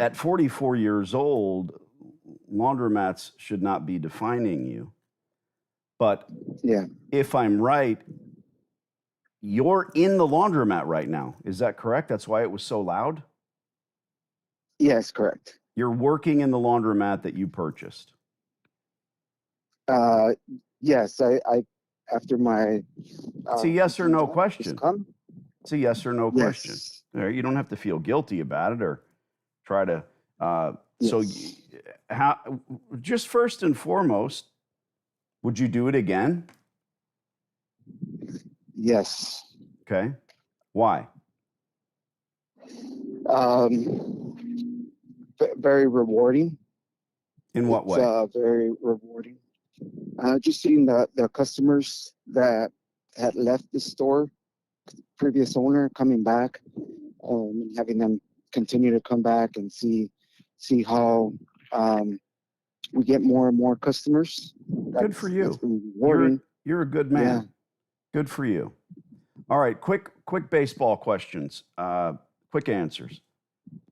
at 44 years old, laundromats should not be defining you. But Yeah. if I'm right, you're in the laundromat right now. Is that correct? That's why it was so loud? Yes, correct. You're working in the laundromat that you purchased. Yes, I after my It's a yes or no question. come. It's a yes or no question. Yes. You don't have to feel guilty about it or try to. So, Yes. how? Just first and foremost, would you do it again? Yes. Okay. Why? Very rewarding. In what way? It's very rewarding. Just seeing the customers that had left the store, previous owner coming back, and having them continue to come back and see how we get more and more customers. Good for you. That's been rewarding. You're a good man. Yeah. Good for you. All right, quick baseball questions. Quick answers.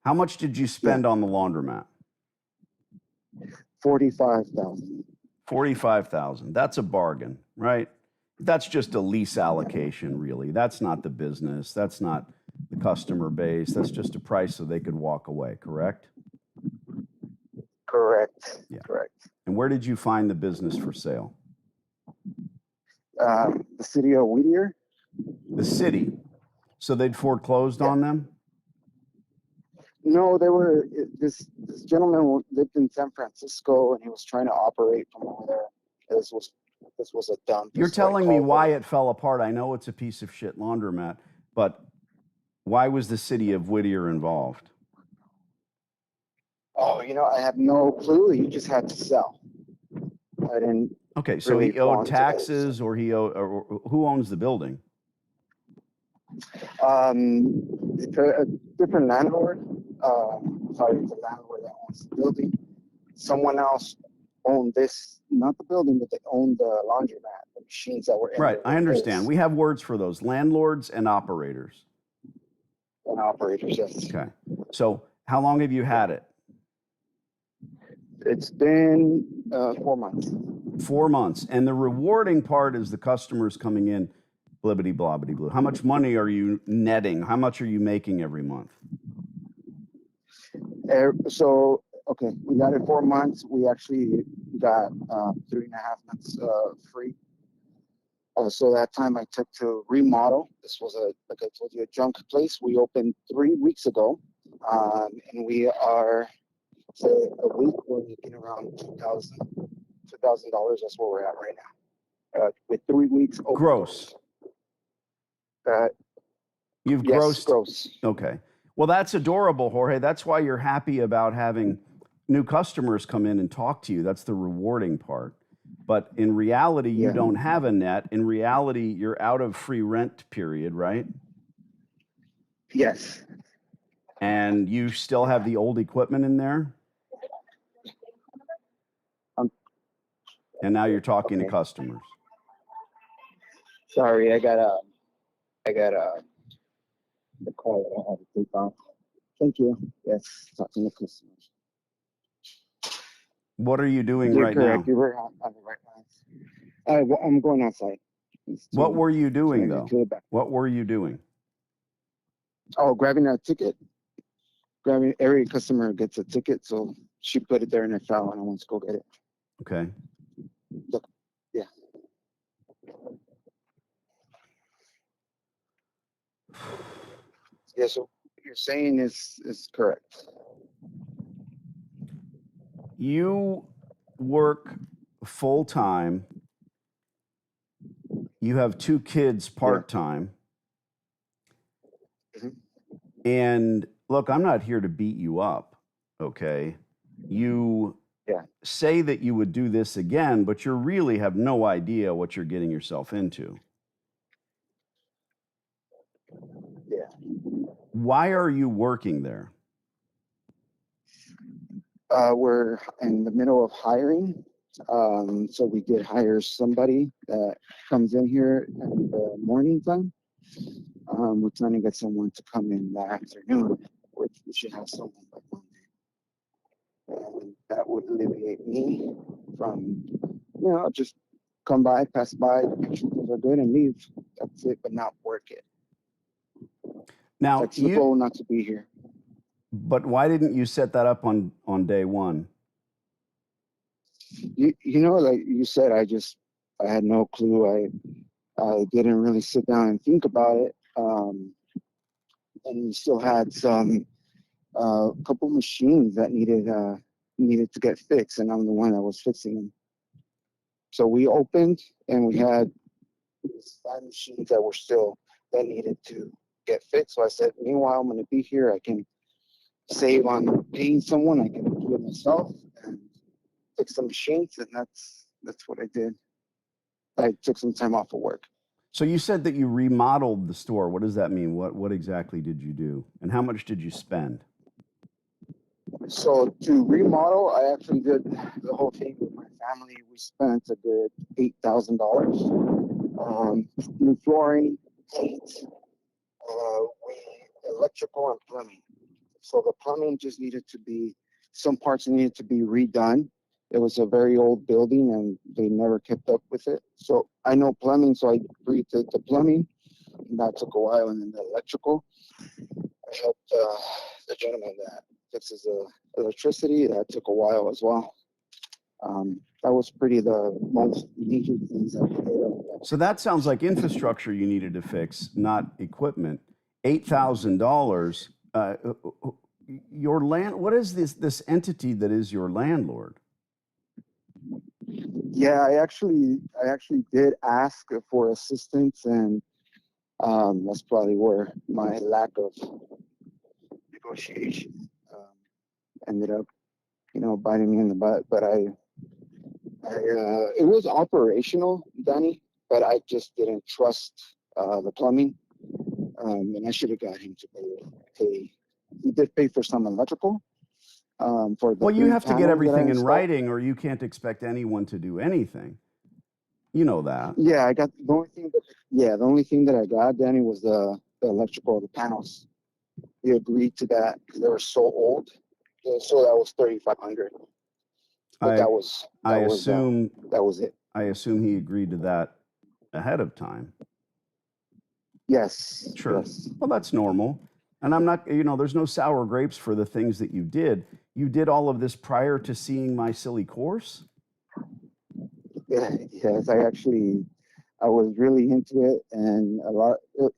How much did you spend on the laundromat? $45,000. 45,000. That's a bargain, right? That's just a lease allocation, really. That's not the business. That's not the customer base. That's just a price so they could walk away, correct? Correct. Yeah. Correct. And where did you find the business for sale? The city of Whittier. The city. So they'd foreclosed on them? No, they were. This gentleman lived in San Francisco, and he was trying to operate from over there. This was a dump. You're telling me why it fell apart. I know it's a piece of shit laundromat, but why was the city of Whittier involved? Oh, I have no clue. He just had to sell. I didn't. Okay, so really he owed want to taxes, or or who owns the building? It's a different landlord. Sorry, it's a landlord that owns the building. Someone else owned this, not the building, but they owned the laundromat, the machines that were in Right, I understand. We have words for those: landlords and operators. And operators, yes. Okay, so how long have you had it? It's been 4 months. 4 months, and the rewarding part is the customers coming in, blibbity blobbity blue. How much money are you netting? How much are you making every month? So, okay, we got it 4 months. We actually got 3.5 months free. So that time I took to remodel. This was like I told you, a junk place. We opened 3 weeks ago, and we are, say, a week we're making around $2,000. That's where we're at right now. With 3 weeks open. Gross. You've yes, grossed. Gross. Okay. Well, that's adorable, Jorge. That's why you're happy about having new customers come in and talk to you. That's the rewarding part. But in reality, you don't have a net. In reality, you're out of free rent period, right? Yes. And you still have the old equipment in there? And now you're talking to customers. Sorry, I got the call that I had to take off. Thank you. Yes, talking to customers. What are you doing You're right correct. now? You were on the right line. I'm going outside. What were you doing, though? What were you doing? Oh, grabbing a ticket. Every customer gets a ticket, so she put it there and it fell, and I went to go get it. Okay. Look, yeah. Yeah, so what you're saying is correct. You work full time. You have 2 kids part time. Mm-hmm. And look, I'm not here to beat you up, okay? You say that you would do this again, but you really have no idea what you're getting yourself into. Yeah. Why are you working there? We're in the middle of hiring. So we did hire somebody that comes in here in the morning time. We're trying to get someone to come in the afternoon, which we should have someone by Monday. alleviate me from, just come by, pass by, make sure things are good, and leave. That's it, but not work it. Now, That's the goal, not to be here. but why didn't you set that up on day one? Like you said, I had no clue. I didn't really sit down and think about it. And we still had some couple machines that needed to get fixed, and I'm the one that was fixing them. So we opened, and we had 5 machines that needed to get fixed. So I said, meanwhile, I'm going to be here. I can save on paying someone. I can do it myself and fix the machines, and that's what I did. I took some time off of work. So you said that you remodeled the store. What does that mean? What exactly did you do? And how much did you spend? So to remodel, I actually did the whole thing with my family. We spent a good $8,000 on new flooring, paint, electrical, and plumbing. So the plumbing just some parts needed to be redone. It was a very old building, and they never kept up with it. So I know plumbing, so I agreed to the plumbing, and that took a while. And then the electrical, I helped the gentleman that fixes the electricity. That took a while as well. That was the most major things I did. So that sounds like infrastructure you needed to fix, not equipment. $8,000. Your what is this entity that is your landlord? Yeah, I actually did ask for assistance, and that's probably where my lack of negotiation ended up, biting me in the butt. But it was operational, Danny, but I just didn't trust the plumbing, and I should have got him to pay. He did pay for some electrical. Well, you have to get everything in writing, or you can't expect anyone to do anything. You know that. Yeah, I got the only thing that I got, Danny, was the electrical, the panels. He agreed to that because they were so old. So that was $3,500. But that was it. I assume he agreed to that ahead of time. Yes. Sure. Yes. Well, that's normal. And I'm not, there's no sour grapes for the things that you did. You did all of this prior to seeing my silly course? Yeah, yes, I was really into it, and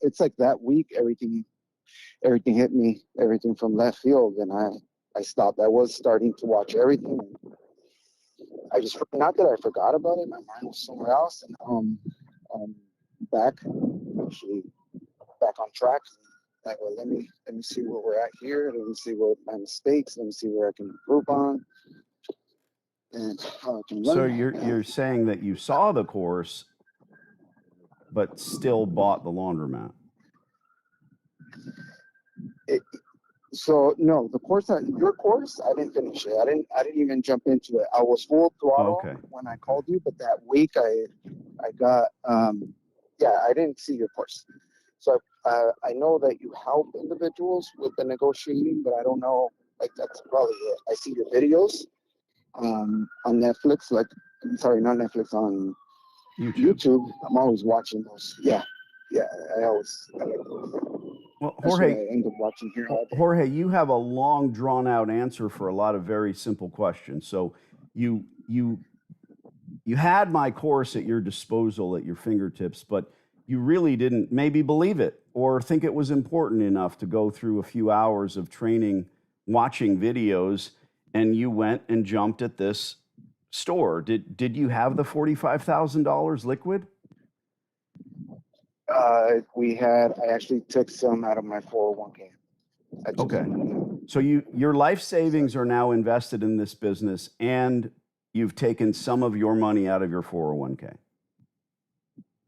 it's like that week, everything hit me, everything from left field, and I stopped. I was starting to watch everything. I just, not that I forgot about it, my mind was somewhere else, and back on track. Like, well, let me see where we're at here. Let me see what my mistakes. Let me see where I can improve on, and how I can learn. So you're saying that you saw the course, but still bought the laundromat. So no, your course, I didn't finish it. I didn't even jump into it. I was full throttle when I called you, but that week I got I didn't see your course. So I know that you help individuals with the negotiating, but I don't know, like, that's probably it. I see your videos on Netflix, sorry, not Netflix, on YouTube. I'm always watching those. Yeah, I like those. Well, Jorge, I end up watching here all day. Jorge, you have a long, drawn-out answer for a lot of very simple questions. So you had my course at your disposal, at your fingertips, but you really didn't maybe believe it or think it was important enough to go through a few hours of training, watching videos, and you went and jumped at this store. Did you have the $45,000 liquid? I actually took some out of my 401k. Okay. So your life savings are now invested in this business, and you've taken some of your money out of your 401k.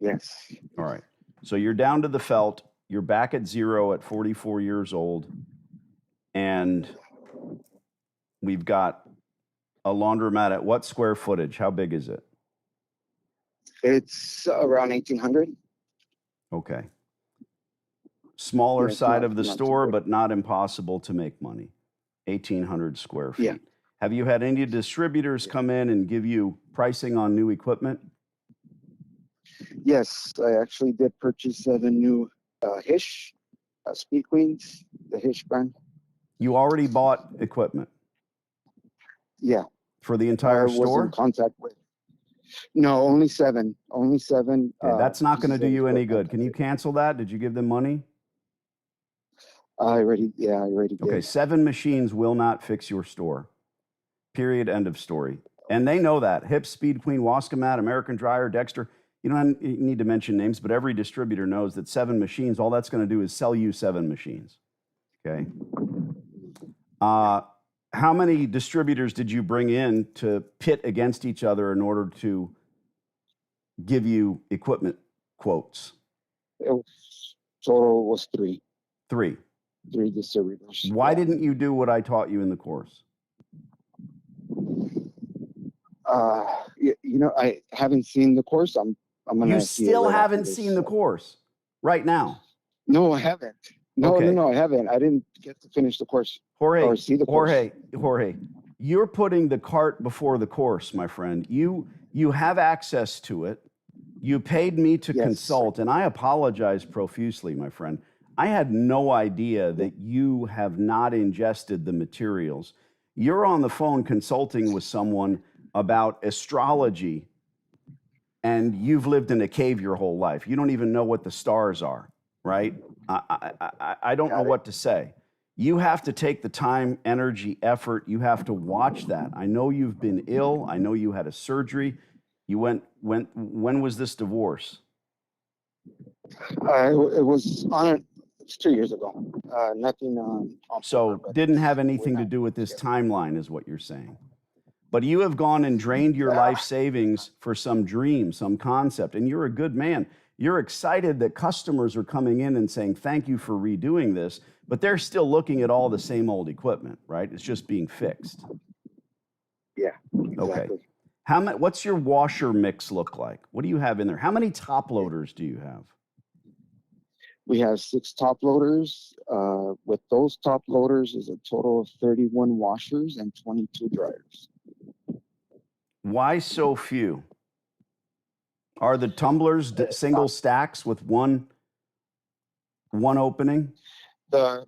Yes. All right. So you're down to the felt. You're back at zero at 44 years old. And we've got a laundromat at what square footage? How big is it? It's around 1,800. Okay. Smaller side of the store, but not impossible to make money. 1,800 square feet. Yeah. Have you had any distributors come in and give you pricing on new equipment? Yes, I actually did purchase 7 new Hish Speed Queens, the Hish brand. You already bought equipment Yeah, for the I entire was in store? contact with. No, only 7. Only 7. Okay, that's not going to pieces do of you any equipment. good. Can you cancel that? Did you give them money? I already Okay, did. 7 machines will not fix your store. Period. End of story. And they know that. Hip, Speed Queen, Wascomat, American Dryer, Dexter. You don't need to mention names, but every distributor knows that 7 machines, all that's going to do is sell you 7 machines. Okay. How many distributors did you bring in to pit against each other in order to give you equipment quotes? It was, total was 3. 3. 3 distributors. Why didn't you do what I taught you in the course? You know, I haven't seen the course. I'm gonna. You see it still right after haven't this, seen the course right now. No, I haven't. No, Okay. I haven't. I didn't get to finish the course or see the course. Jorge, you're putting the cart before the course, my friend. You have access to it. You paid me to Yes. consult, and I apologize profusely, my friend. I had no idea that you have not ingested the materials. You're on the phone consulting with someone about astrology, and you've lived in a cave your whole life. You don't even know what the stars are, right? I don't know what to say. You have to take the time, energy, effort. You have to watch that. I know you've been ill. I know you had a surgery. You when was this divorce? It was on it. It's 2 years ago. Nothing on So paper, but didn't have we're anything to not do with this together. timeline, is what you're saying. But you have gone and drained your life savings for some dream, some concept, and you're a good man. You're excited that customers are coming in and saying, thank you for redoing this, but they're still looking at all the same old equipment, right? It's just being fixed. Yeah, Okay. exactly. What's your washer mix look like? What do you have in there? How many top loaders do you have? We have 6 top loaders. With those top loaders is a total of 31 washers and 22 dryers. Why so few? Are the tumblers single stacks with one opening? The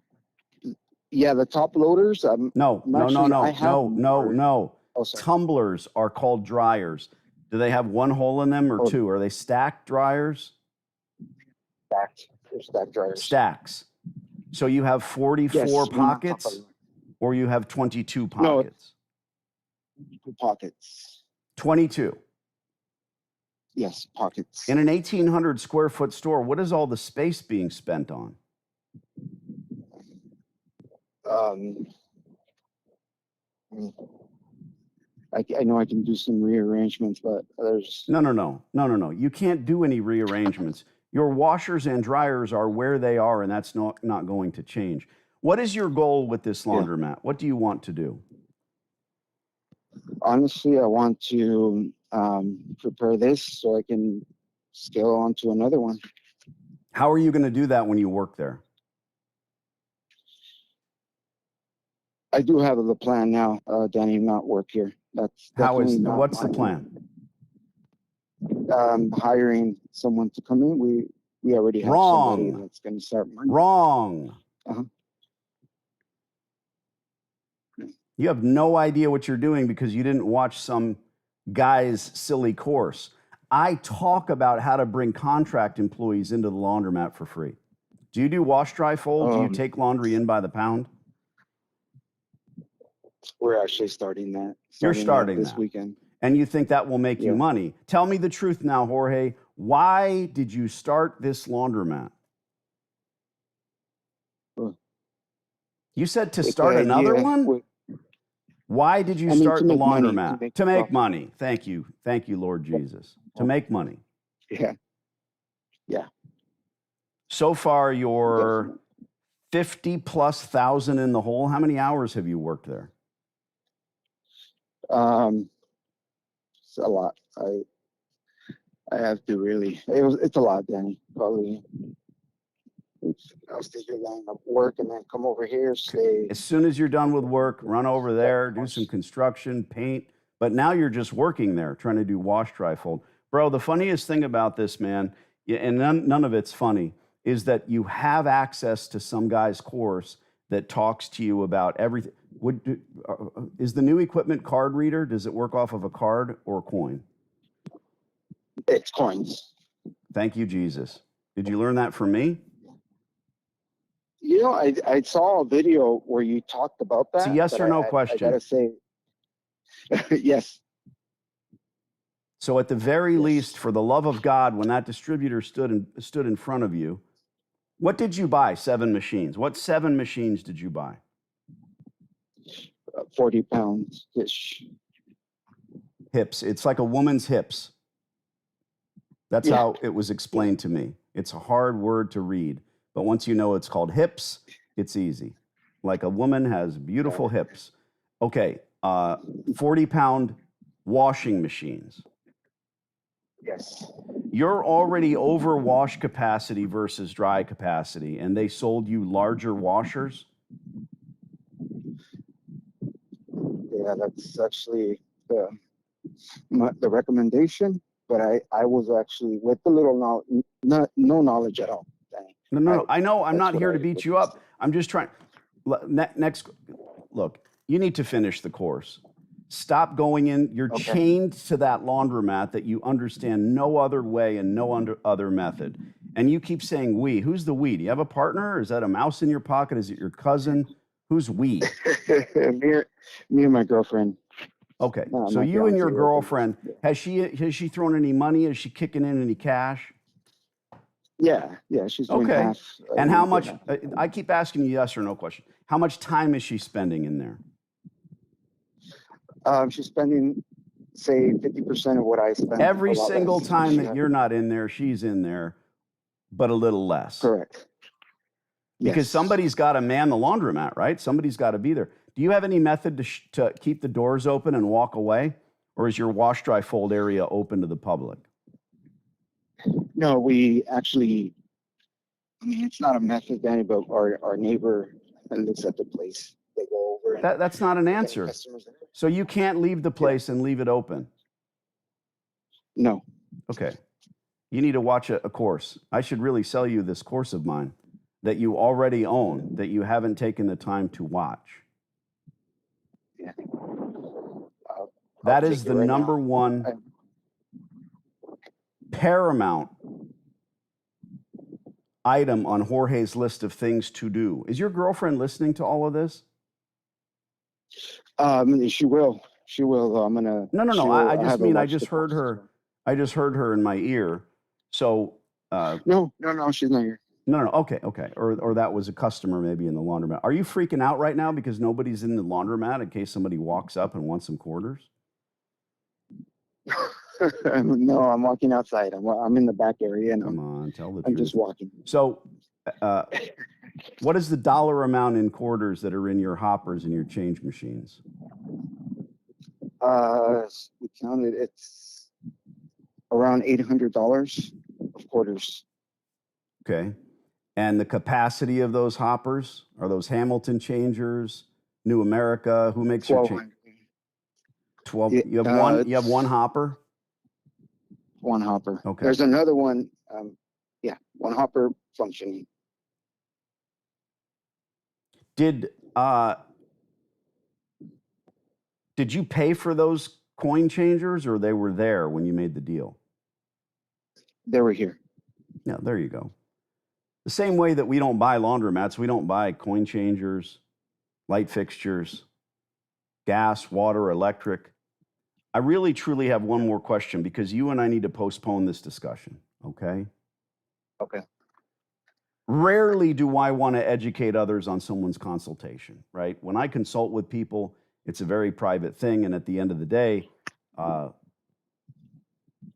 top loaders. No. I have more. Oh, sorry. Tumblers are called dryers. Do they have one hole in them or 2? Are they stacked dryers? Stacked. They're stacked dryers. Stacks. So you have 44 pockets, or you have 22 pockets? No, 2 pockets. 22. Yes, pockets. In an 1,800 square foot store, what is all the space being spent on? I know I can do some rearrangements, but there's No. You can't do any rearrangements. Your washers and dryers are where they are, and that's not going to change. What is your goal with this laundromat? What do you want to do? Honestly, I want to prepare this so I can scale on to another one. How are you going to do that when you work there? I do have the plan now, Danny, not work here. That's what's the plan? Hiring someone to come in. We already have somebody that's going to start Monday. Wrong. Uh-huh. You have no idea what you're doing because you didn't watch some guy's silly course. I talk about how to bring contract employees into the laundromat for free. Do you do wash, dry, fold? Do you take laundry in by the pound? We're actually starting that. You're starting this that weekend. And you think that will make you money. Tell me the truth now, Jorge. Why did you start this laundromat? You said to start another one? Why did you start the laundromat? To make money. Thank you. Thank you, Lord Jesus. To make money. Yeah. So far, you're 50,000+ in the hole. How many hours have you worked there? It's a lot. I have to really. It's a lot, Danny. Probably I'll stay here long enough work and then come over here, stay. As soon as you're done with work, run over there, do some construction, paint. But now you're just working there, trying to do wash, dry, fold. Bro, the funniest thing about this, man, and none of it's funny, is that you have access to some guy's course that talks to you about everything. Is the new equipment card reader? Does it work off of a card or a coin? It's coins. Thank you, Jesus. Did you learn that from me? You know, I saw a video where you talked about that. It's a yes but or no I question. gotta say, yes. So at the very Yes. least, for the love of God, when that distributor stood in front of you, what did you buy? 7 machines. What 7 machines did you buy? 40 pounds ish. Hips. It's like a woman's hips. That's Yeah. how it was explained to me. It's a hard word to read, but once you know it's called hips, it's easy. Like a woman has beautiful hips. Okay, 40-pound washing machines. Yes. You're already over wash capacity versus dry capacity, and they sold you larger washers? Yeah, that's actually the recommendation. But I was actually with the little no knowledge at all. No. I know I'm that's not what here I to beat you up. I'm just trying. Next, look, you need to finish the course. Stop going in. You're Okay. chained to that laundromat that you understand no other way and no other method. And you keep saying we. Who's the we? Do you have a partner? Is that a mouse in your pocket? Is it your cousin? Who's we? me and my girlfriend. Okay, No, so my you and your fiancé, girlfriend, has she thrown any money? Is she kicking in any cash? Yeah, she's doing Okay. half. And how much, half. I keep asking you yes or no question. How much time is she spending in there? She's spending, say, 50% of what I spend. Every a lot single less. time She that has- you're not in there, she's in there, but a little less. Correct. Because Yes. somebody's got to man the laundromat, right? Somebody's got to be there. Do you have any method to keep the doors open and walk away? Or is your wash, dry, fold area open to the public? No, we actually, I mean, it's not a method, Danny, but our neighbor looks at the place. They go over. And That's not an answer. So you can't leave the place and leave it open? No. Okay. You need to watch a course. I should really sell you this course of mine that you already own, that you haven't taken the time to watch. Yeah. That is the number one paramount item on Jorge's list of things to do. Is your girlfriend listening to all of this? She will. She will. I'm gonna. No. I just mean I just heard her. I just heard her in my ear. So. No. She's not here. No. Okay. Or that was a customer maybe in the laundromat. Are you freaking out right now because nobody's in the laundromat in case somebody walks up and wants some quarters? No, I'm walking outside. I'm in the back area, and Come on, tell the truth. I'm just walking. So, what is the dollar amount in quarters that are in your hoppers and your change machines? We counted. It's around $800 of quarters. Okay. And the capacity of those hoppers, are those Hamilton changers, New America? Who makes your change? 12. You have one hopper? One hopper. Okay. There's another one. One hopper functioning. Did you pay for those coin changers, or they were there when you made the deal? They were here. Yeah, there you go. The same way that we don't buy laundromats, we don't buy coin changers, light fixtures, gas, water, electric. I really, truly have one more question because you and I need to postpone this discussion, okay? Okay. Rarely do I want to educate others on someone's consultation, right? When I consult with people, it's a very private thing, and at the end of the day,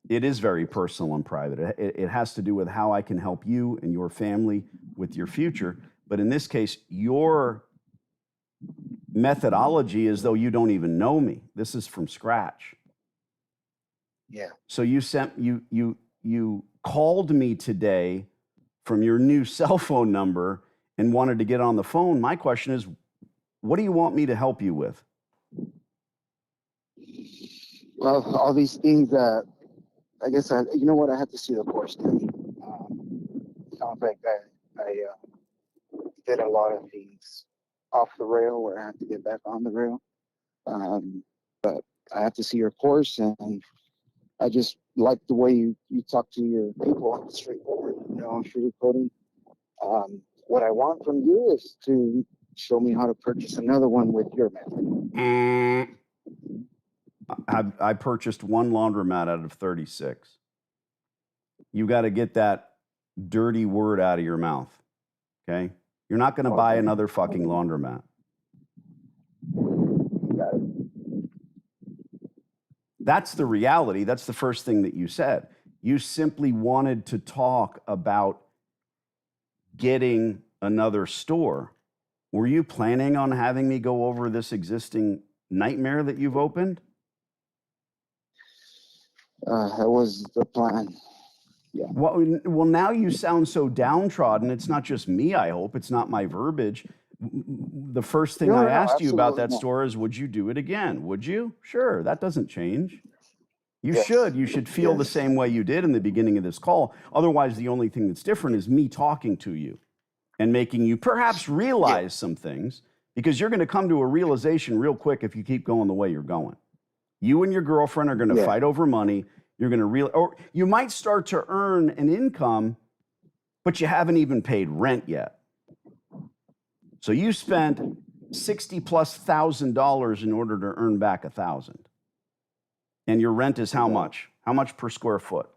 it is very personal and private. It has to do with how I can help you and your family with your future. But in this case, your methodology is though you don't even know me. This is from scratch. Yeah. So you called me today from your new cell phone number and wanted to get on the phone. My question is, what do you want me to help you with? Well, all these things that I guess you know what, I have to see the course. Sounds like I did a lot of things off the rail where I have to get back on the rail. But I have to see your course, and I just like the way you talk to your people, straightforward, sugarcoating. What I want from you is to show me how to purchase another one with your method. I purchased one laundromat out of 36. You got to get that dirty word out of your mouth, okay? You're not going to buy another fucking laundromat. Got it. That's the reality. That's the first thing that you said. You simply wanted to talk about getting another store. Were you planning on having me go over this existing nightmare that you've opened? That was the plan. Yeah. Well, now you sound so downtrodden. It's not just me, I hope. It's not my verbiage. The first thing I asked you about that store is, would you do it again? Would you? Sure, that doesn't change. You should. You should feel the same way you did in the beginning of this call. Otherwise, the only thing that's different is me talking to you and making you perhaps realize some things, because you're going to come to a realization real quick if you keep going the way you're going. You and your girlfriend are going to fight over money. You're going to or you might start to earn an income, but you haven't even paid rent yet. So you spent $60,000+ in order to earn back $1,000. And your rent is how much? How much per square foot?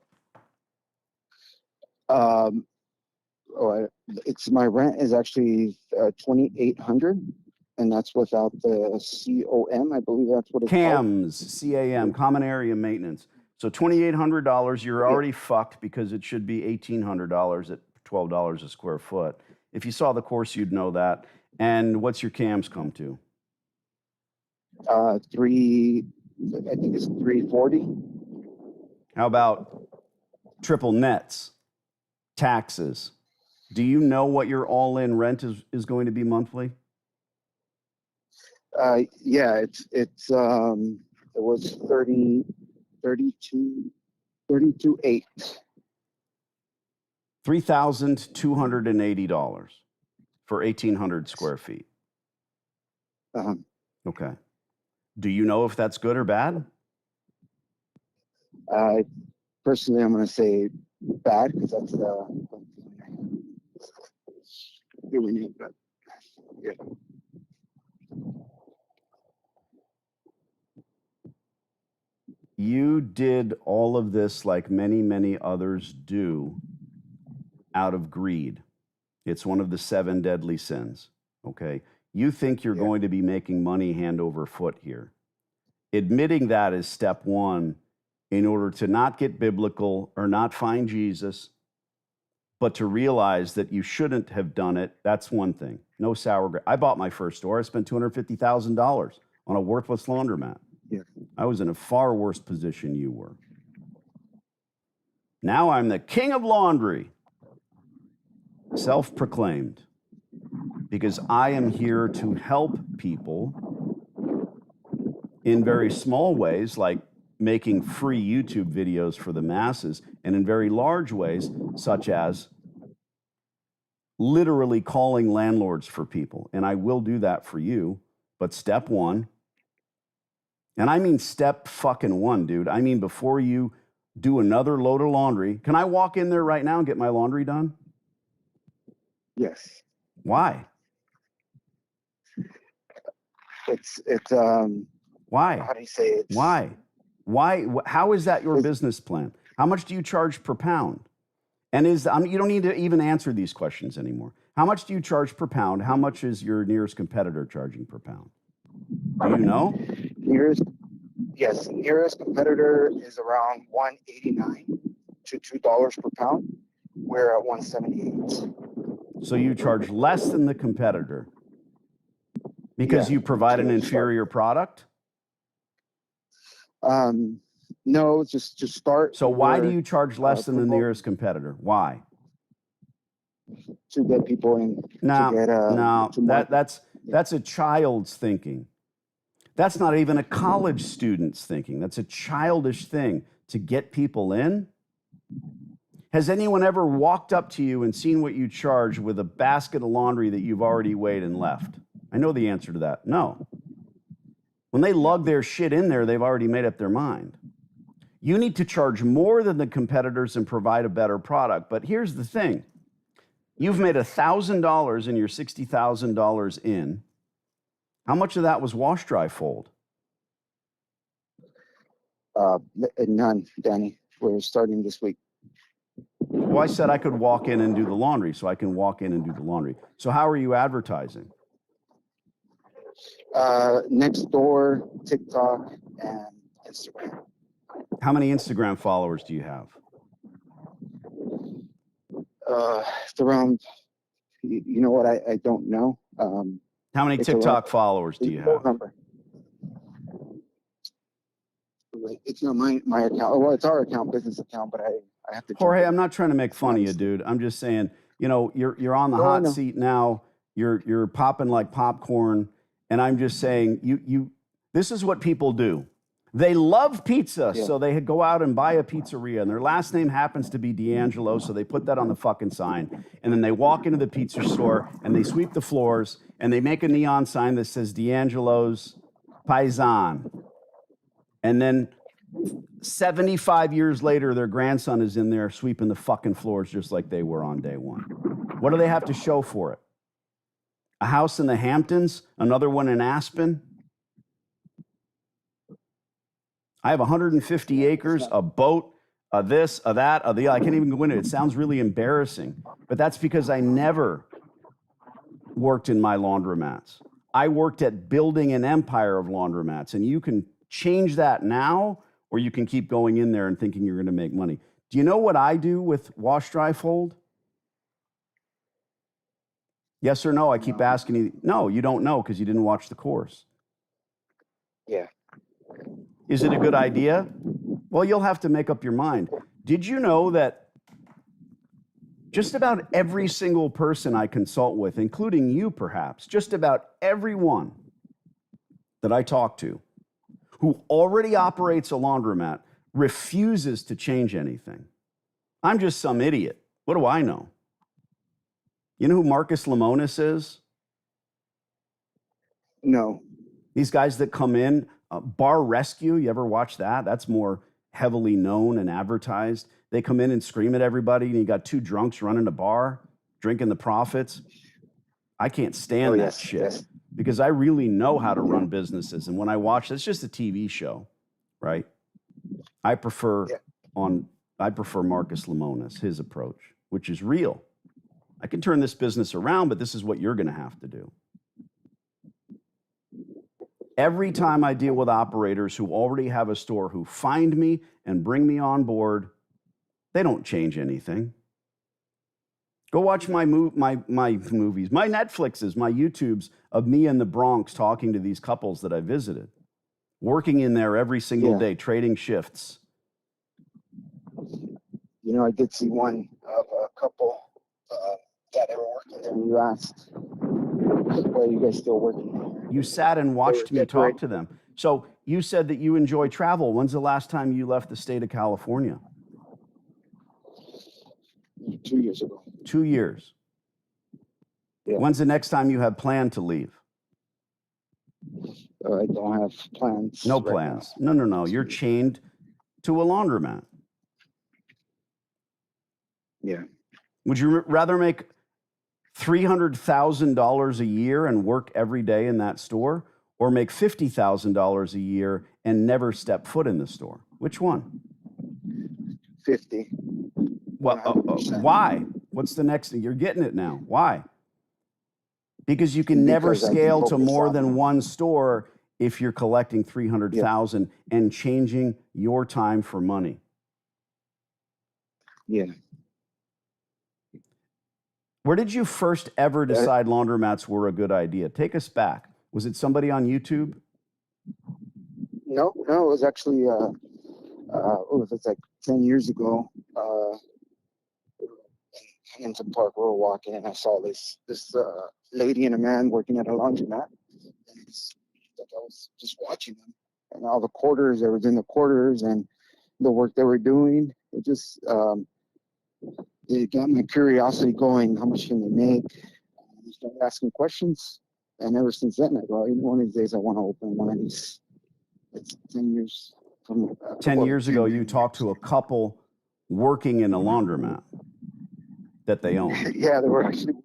It's my rent is actually $2,800, and that's without the COM. I believe that's what it's CAMs, CAM, common area maintenance. So $2,800, you're already fucked, because it should be $1,800 at $12 a square foot. If you saw the course, you'd know that. And what's your CAMs come to? I think it's 340. How about triple nets, taxes? Do you know what your all-in rent is going to be monthly? Yeah, it was 32,800. $3,280 for 1,800 square feet. Okay. Do you know if that's good or bad? Personally, I'm going to say bad, because that's doing it, but yeah. You did all of this, like many, many others do, out of greed. It's one of the 7 deadly sins, okay? You think you're going to be making money hand over foot here. Admitting that is step one in order to not get biblical or not find Jesus, but to realize that you shouldn't have done it. That's one thing. No sour grapes. I bought my first store. I spent $250,000 on a worthless laundromat. Yeah. I was in a far worse position you were. Now I'm the king of laundry, self-proclaimed, because I am here to help people in very small ways, like making free YouTube videos for the masses, and in very large ways, such as literally calling landlords for people. And I will do that for you. But step one, and I mean step fucking one, dude. I mean, before you do another load of laundry, can I walk in there right now and get my laundry done? Yes. Why? It's why? How do you say it? Why? How is that your business plan? How much do you charge per pound? And you don't need to even answer these questions anymore. How much do you charge per pound? How much is your nearest competitor charging per pound? Do you know? Nearest competitor is around $1.89 to $2 per pound. We're at $1.78. So you charge less than the competitor because you provide an inferior product? No, just start. So why do you charge less than the nearest competitor? Why? to get people in, No, to get to market. that's a child's thinking. That's not even a college student's thinking. That's a childish thing to get people in. Has anyone ever walked up to you and seen what you charge with a basket of laundry that you've already weighed and left? I know the answer to that. No. When they lug their shit in there, they've already made up their mind. You need to charge more than the competitors and provide a better product. But here's the thing. You've made $1,000 in your $60,000 in. How much of that was wash, dry, fold? None, Danny. We're starting this week. Well, I said I could walk in and do the laundry, so I can walk in and do the laundry. So how are you advertising? Next door, TikTok, and Instagram. How many Instagram followers do you have? It's around, you know what, I don't know. How many TikTok followers do you have? Number. It's not my account. Well, it's our account, business account, but I have to. Jorge, I'm not trying to make fun of you, dude. I'm just saying, you know, you're on the hot seat now. You're popping like popcorn, and I'm just saying, this is what people do. They love pizza, so they go out and buy a pizzeria, and their last name happens to be D'Angelo, so they put that on the fucking sign. And then they walk into the pizza store, and they sweep the floors, and they make a neon sign that says D'Angelo's Paisan. And then 75 years later, their grandson is in there sweeping the fucking floors just like they were on day one. What do they have to show for it? A house in the Hamptons, another one in Aspen. I have 150 acres, a boat, a this, a that, a the other. I can't even go into it. It sounds really embarrassing, but that's because I never worked in my laundromats. I worked at building an empire of laundromats, and you can change that now, or you can keep going in there and thinking you're going to make money. Do you know what I do with wash, dry, fold? Yes or no? I keep asking you. No, you don't know because you didn't watch the course. Yeah. Is it a good idea? Well, you'll have to make up your mind. Did you know that just about every single person I consult with, including you perhaps, just about everyone that I talk to who already operates a laundromat refuses to change anything? I'm just some idiot. What do I know? You know who Marcus Lemonis is? No. These guys that come in, Bar Rescue, you ever watch that? That's more heavily known and advertised. They come in and scream at everybody, and you got two drunks running a bar, drinking the profits. I can't stand that shit because I really know how to run businesses. And when I watch, it's just a TV show, right? I prefer Marcus Lemonis, his approach, which is real. I can turn this business around, but this is what you're going to have to do. Every time I deal with operators who already have a store who find me and bring me on board, they don't change anything. Go watch my movies, my Netflixes, my YouTubes of me in the Bronx talking to these couples that I visited, working in there every single day, trading shifts. You know, I did see one of a couple that they were working there. You asked, "Why are you guys still working there?" You sat and watched me talk to them. So you said that you enjoy travel. When's the last time you left the state of California? 2 years ago. 2 years. Yeah. When's the next time you have planned to leave? I don't have plans. No plans. No. You're chained to a laundromat. Yeah. Would you rather make $300,000 a year and work every day in that store, or make $50,000 a year and never step foot in the store? Which one? 50. Well, why? What's the next thing? You're getting it now. Why? Because you can never scale to more than one store if you're collecting $300,000 and changing your time for money. Yeah. Where did you first ever decide laundromats were a good idea? Take us back. Was it somebody on YouTube? No, it was actually, it's like 10 years ago. Kensington Park. We were walking, and I saw this lady and a man working at a laundromat. And it's like I was just watching them, and all the quarters. They were doing the quarters and the work they were doing. It got my curiosity going. How much can they make? I started asking questions, and ever since then, I go, one of these days, I want to open one of these. It's 10 years from 10 years ago, you talked to a couple working in a laundromat that they own. Yeah, they were actually.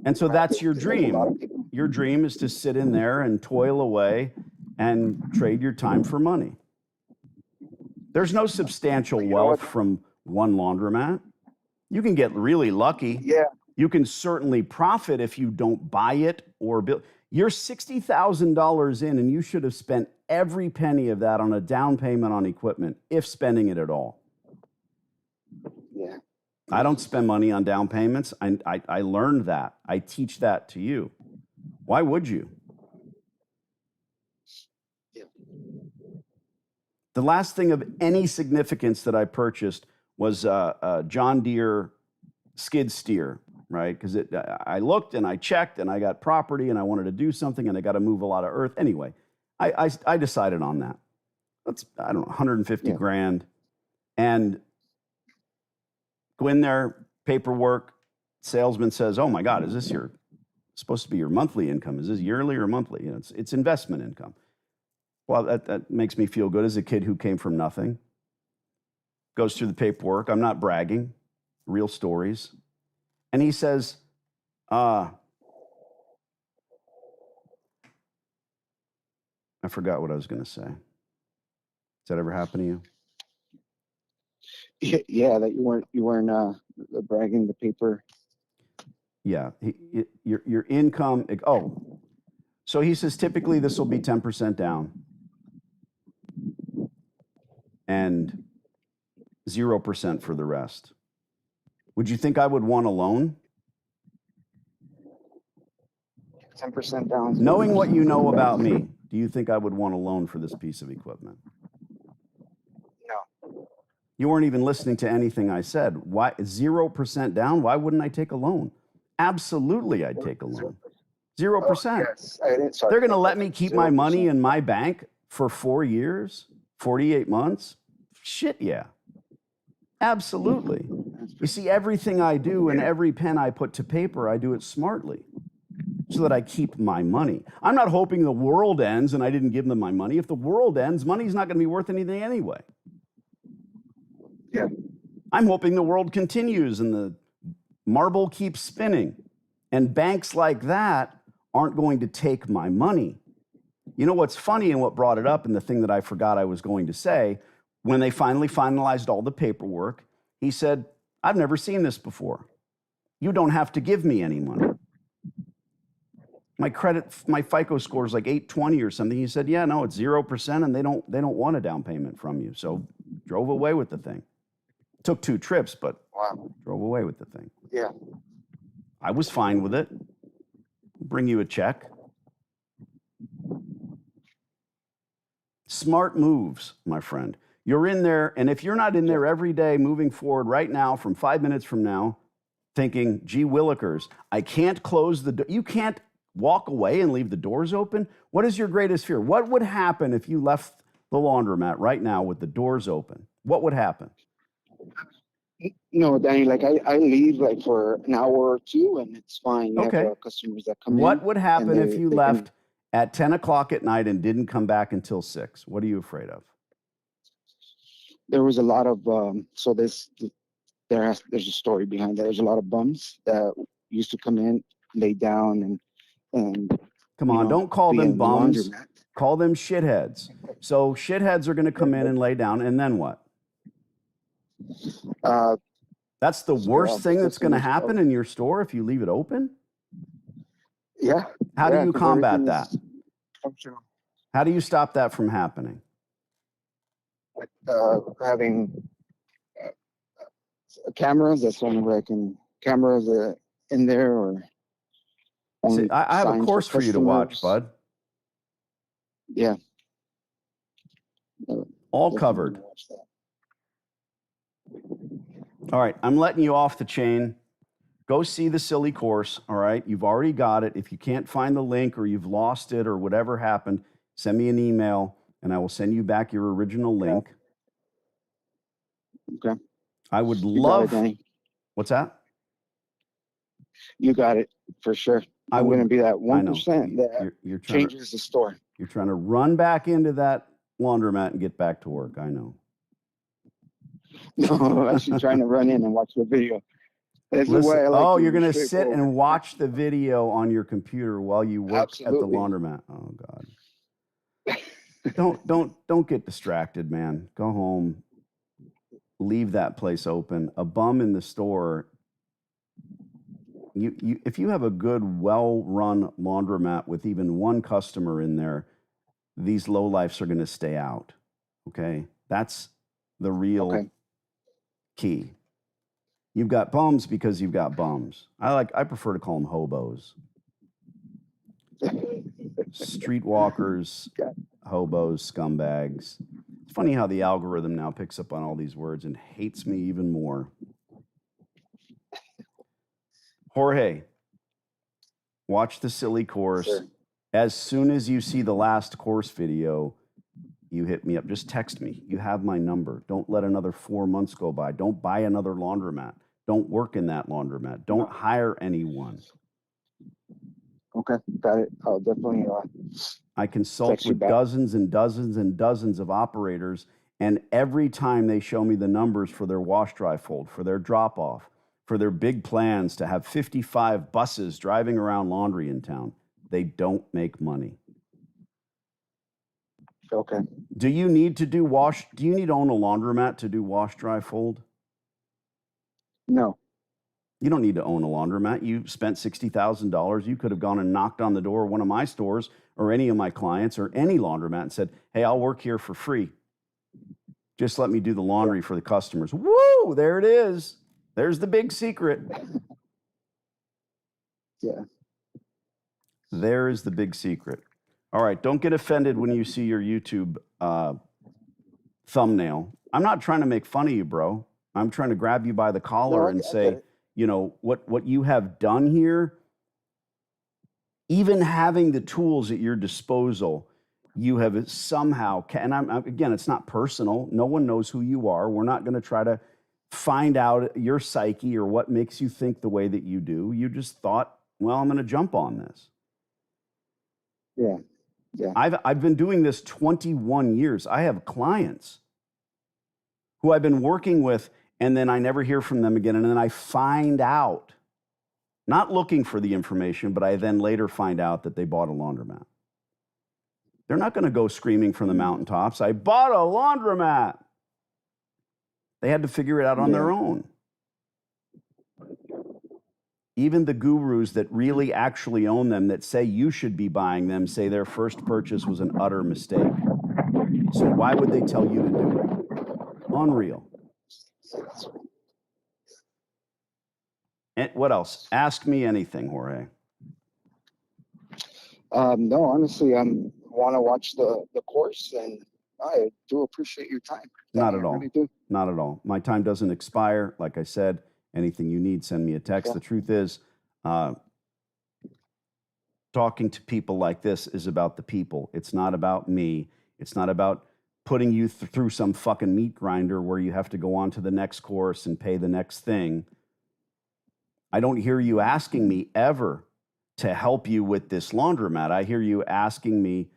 And so that's your dream. Your dream is to sit in there and toil away and trade your time for money. There's no substantial wealth from one laundromat. You can get really lucky. Yeah. You can certainly profit if you don't buy it or build. You're $60,000 in, and you should have spent every penny of that on a down payment on equipment, if spending it at all. Yeah. I don't spend money on down payments. I learned that. I teach that to you. Why would you? Yeah. The last thing of any significance that I purchased was a John Deere skid steer, right? Because I looked and I checked and I got property and I wanted to do something and I got to move a lot of earth. Anyway, I decided on that. I don't know, 150 grand. And go in there, paperwork, salesman says, oh my God, is this supposed to be your monthly income? Is this yearly or monthly? You know, it's investment income. Well, that makes me feel good as a kid who came from nothing. Goes through the paperwork. I'm not bragging, real stories. And he says, I forgot what I was going to say. Has that ever happened to you? Yeah, that you weren't bragging the paper. Yeah, your income. Oh, so he says typically this will be 10% down and 0% for the rest. Would you think I would want a loan? 10% down. 0%. Knowing what you know about me, do you think I would want a loan for this piece of equipment? No. You weren't even listening to anything I said. Why 0% down? Why wouldn't I take a loan? Absolutely, I'd take a loan. 0%. Yes. Sorry. They're going to let me keep 0%. My money in my bank for 4 years, 48 months? Shit, yeah. Absolutely. You see, everything I do and every pen I put to paper, I do it smartly so that I keep my money. I'm not hoping the world ends and I didn't give them my money. If the world ends, money's not going to be worth anything anyway. Yeah. I'm hoping the world continues and the marble keeps spinning. And banks like that aren't going to take my money. You know what's funny and what brought it up and the thing that I forgot I was going to say, when they finally finalized all the paperwork, he said, I've never seen this before. You don't have to give me any money. My FICO score is like 820 or something. He said, yeah, no, it's 0% and they don't want a down payment from you. So drove away with the thing. Took 2 trips, but drove away with the thing. Yeah. I was fine with it. Bring you a check. Smart moves, my friend. You're in there, and if you're not in there every day moving forward right now from 5 minutes from now, thinking, gee willikers, I can't close the door. You can't walk away and leave the doors open. What is your greatest fear? What would happen if you left the laundromat right now with the doors open? What would happen? No, Danny, like I leave like for an hour or 2 and it's fine. You okay. have customers that come in. What would happen if you left at 10 o'clock at night and didn't come back until 6? What are you afraid of? There was a lot of, so there's a story behind that. There's a lot of bums that used to come in, lay down and come on, don't call them bums. Call them shitheads. So shitheads are going to come in and lay down, and then what? That's the worst thing that's going to happen in your store if you leave it open? Yeah. How do you combat that? How do you stop that from happening? Having cameras. That's the only way I can. Cameras in there or. See, I have a course for you to watch, bud. Yeah. All covered. All right, I'm letting you off the chain. Go see the silly course, all right? You've already got it. If you can't find the link or you've lost it or whatever happened, send me an email and I will send you back your original link. Okay. I would You got it, love. Danny. What's that? You got it for sure. I I'm would- going to be that I know. 1% that You're trying to, changes the store. you're trying to run back into that laundromat and get back to work. I know. No, I'm actually trying to run in and watch the video. That's the way Listen, I like to you're be going to sit straightforward. and watch the video on your computer while you work at the Absolutely. laundromat. Oh God. Don't get distracted, man. Go home. Leave that place open. A bum in the store. If you have a good, well-run laundromat with even one customer in there, these lowlifes are going to stay out. Okay? That's the real key. You've got bums because you've got bums. I prefer to call them hobos. Streetwalkers, hobos, scumbags. It's funny how the algorithm now picks up on all these words and hates me even more. Jorge, watch the silly course. Sure. As soon as you see the last course video, you hit me up. Just text me. You have my number. Don't let another 4 months go by. Don't buy another laundromat. Don't work in that laundromat. Don't hire anyone. Okay, got it. I'll definitely. I consult with dozens and dozens and dozens of operators, and every time they show me the numbers for their wash, dry, fold, for their drop off, for their big plans to have 55 buses driving around laundry in town, they don't make money. Okay. Do you need to do do you need to own a laundromat to do wash, dry, fold? No. You don't need to own a laundromat. You spent $60,000. You could have gone and knocked on the door of one of my stores or any of my clients or any laundromat and said, hey, I'll work here for free. Just let me do the laundry for the customers. Woo, there it is. There's the big secret. Yeah. There is the big secret. All right, don't get offended when you see your YouTube thumbnail. I'm not trying to make fun of you, bro. I'm trying to grab you by the collar and say, you know, what you have done here, even having the tools at your disposal, you have somehow, and again, it's not personal. No one knows who you are. We're not going to try to find out your psyche or what makes you think the way that you do. You just thought, well, I'm going to jump on this. Yeah. Yeah. I've been doing this 21 years. I have clients who I've been working with, and then I never hear from them again. And then I find out, not looking for the information, but I then later find out that they bought a laundromat. They're not going to go screaming from the mountaintops, I bought a laundromat. They had to figure it out on their own. Even the gurus that really actually own them, that say you should be buying them, say their first purchase was an utter mistake. So why would they tell you to do it? Unreal. And what else? Ask me anything, Jorge. No, honestly, I want to watch the course, and I do appreciate your time. Not at all. I really do. Not at all. My time doesn't expire. Like I said, anything you need, send me a text. The truth is, talking to people like this is about the people. It's not about me. It's not about putting you through some fucking meat grinder where you have to go on to the next course and pay the next thing. I don't hear you asking me ever to help you with this laundromat. I hear you asking me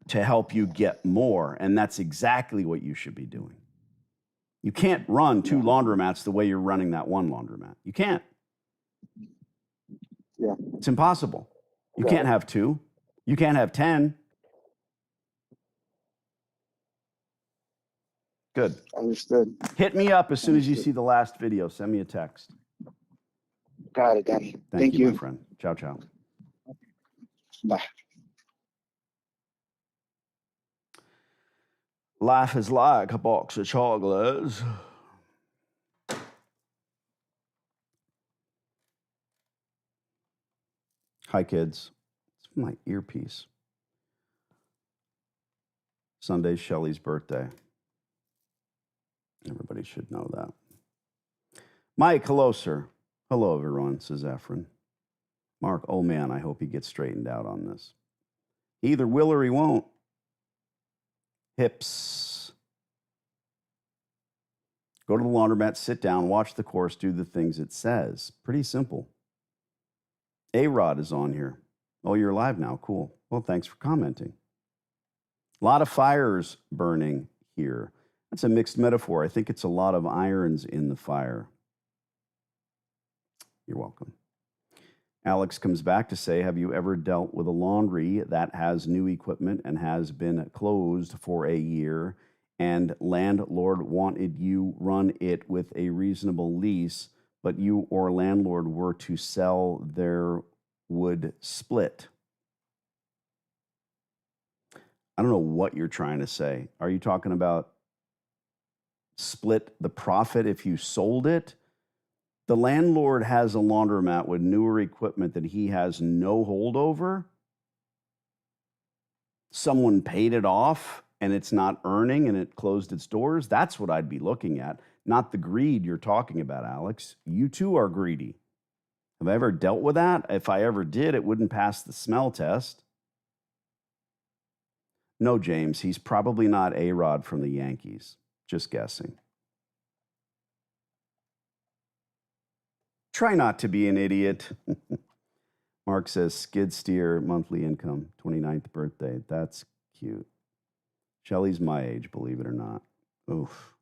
to help you get more, and that's exactly what you should be doing. You can't run two laundromats the way you're running that one laundromat. You can't. Yeah. It's impossible. You can't have two. You can't have 10. Good. Understood. Hit me up as soon as you see the last video. Send me a text. Got it, Danny. Thank you, my friend. Ciao, ciao. Bye. Life is like a box of chocolates. Hi, kids. It's my earpiece. Sunday's Shelley's birthday. Everybody should know that. Mike, hello, sir. Hello, everyone, says Efren. Mark, oh man, I hope he gets straightened out on this. He either will or he won't. Hips. Go to the laundromat, sit down, watch the course, do the things it says. Pretty simple. A-Rod is on here. Oh, you're live now. Cool. Well, thanks for commenting. A lot of fires burning here. That's a mixed metaphor. I think it's a lot of irons in the fire. You're welcome. Alex comes back to say, have you ever dealt with a laundry that has new equipment and has been closed for a year and landlord wanted you run it with a reasonable lease, but you or landlord were to sell, their would split? I don't know what you're trying to say. Are you talking about split the profit if you sold it? The landlord has a laundromat with newer equipment that he has no hold over. Someone paid it off and it's not earning and it closed its doors. That's what I'd be looking at, not the greed you're talking about, Alex. You too are greedy. Have I ever dealt with that? If I ever did, it wouldn't pass the smell test. No, James, he's probably not A-Rod from the Yankees. Just guessing. Try not to be an idiot. Mark says, skid steer, monthly income, 29th birthday. That's cute. Shelly's my age, believe it or not. Oof.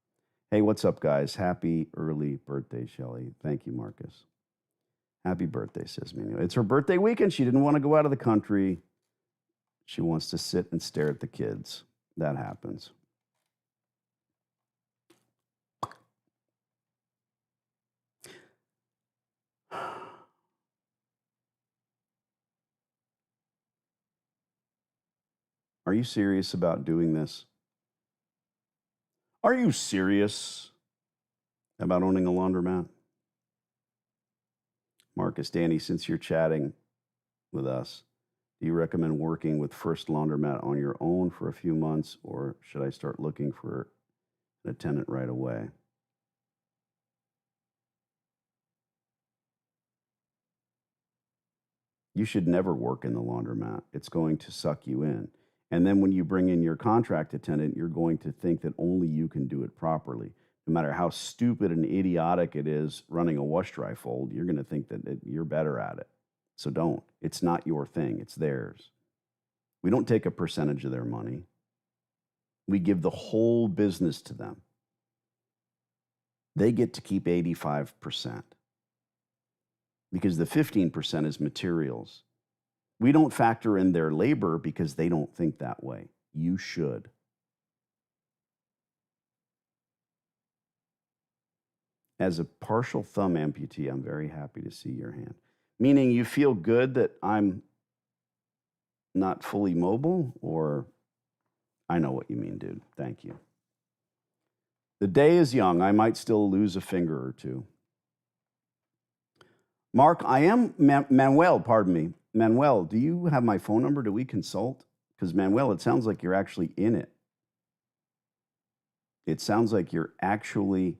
Hey, what's up, guys? Happy early birthday, Shelly. Thank you, Marcus. Happy birthday, says Manuel. It's her birthday weekend. She didn't want to go out of the country. She wants to sit and stare at the kids. That happens. Are you serious about doing this? Are you serious about owning a laundromat? Marcus, Danny, since you're chatting with us, do you recommend working with First Laundromat on your own for a few months, or should I start looking for an attendant right away? You should never work in the laundromat. It's going to suck you in. And then when you bring in your contract attendant, you're going to think that only you can do it properly. No matter how stupid and idiotic it is running a wash dry fold, you're going to think that you're better at it. So don't. It's not your thing. It's theirs. We don't take a percentage of their money. We give the whole business to them. They get to keep 85% because the 15% is materials. We don't factor in their labor because they don't think that way. You should. As a partial thumb amputee, I'm very happy to see your hand. Meaning you feel good that I'm not fully mobile, or I know what you mean, dude. Thank you. The day is young. I might still lose a finger or two. Mark, I am Manuel, pardon me. Manuel, do you have my phone number? Do we consult? Because Manuel, it sounds like you're actually in it. It sounds like you're actually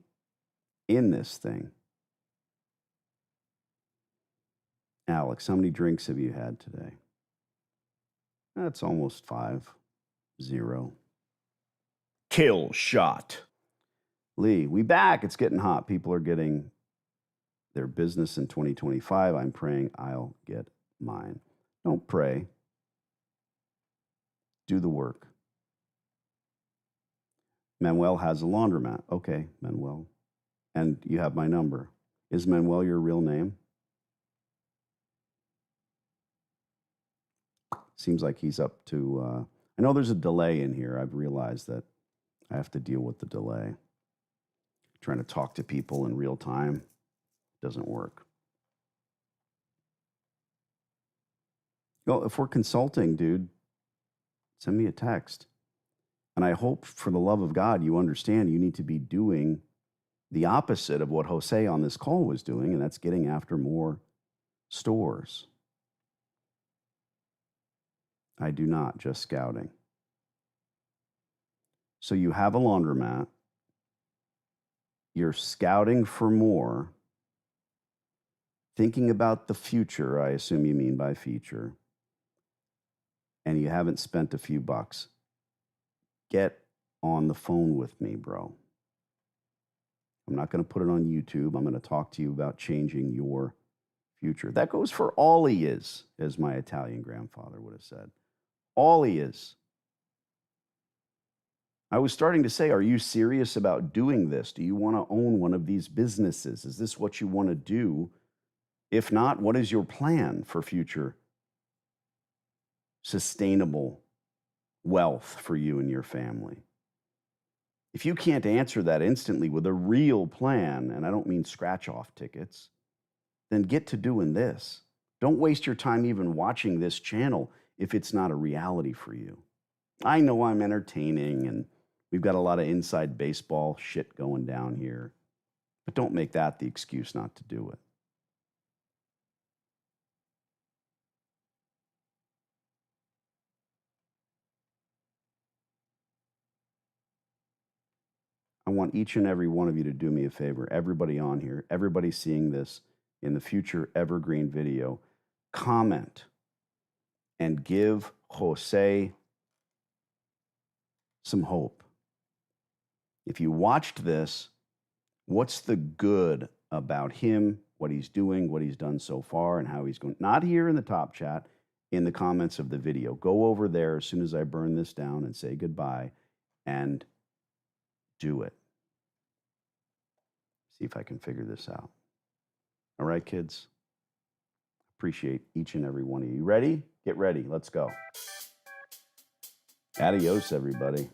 in this thing. Alex, how many drinks have you had today? That's almost 5. 0. Kill shot. Lee, we back. It's getting hot. People are getting their business in 2025. I'm praying I'll get mine. Don't pray. Do the work. Manuel has a laundromat. Okay, Manuel. And you have my number. Is Manuel your real name? Seems like he's up to, I know there's a delay in here. I've realized that I have to deal with the delay. Trying to talk to people in real time doesn't work. Well, if we're consulting, dude, send me a text. And I hope for the love of God, you understand you need to be doing the opposite of what Jose on this call was doing, and that's getting after more stores. I do not, just scouting. So you have a laundromat. You're scouting for more. thinking about the future, I assume you mean by future, and you haven't spent a few bucks, get on the phone with me, bro. I'm not going to put it on YouTube. I'm going to talk to you about changing your future. That goes for all he is, as my Italian grandfather would have said. All he is. I was starting to say, are you serious about doing this? Do you want to own one of these businesses? Is this what you want to do? If not, what is your plan for future sustainable wealth for you and your family? If you can't answer that instantly with a real plan, and I don't mean scratch-off tickets, then get to doing this. Don't waste your time even watching this channel if it's not a reality for you. I know I'm entertaining and we've got a lot of inside baseball shit going down here, but don't make that the excuse not to do it. I want each and every one of you to do me a favor. Everybody on here, everybody seeing this in the future evergreen video, comment and give Jose some hope. If you watched this, what's the good about him, what he's doing, what he's done so far, and how he's going? Not here in the top chat, in the comments of the video. Go over there as soon as I burn this down and say goodbye and do it. See if I can figure this out. All right, kids? Appreciate each and every one of you. Ready? Get ready. Let's go. Adios, everybody.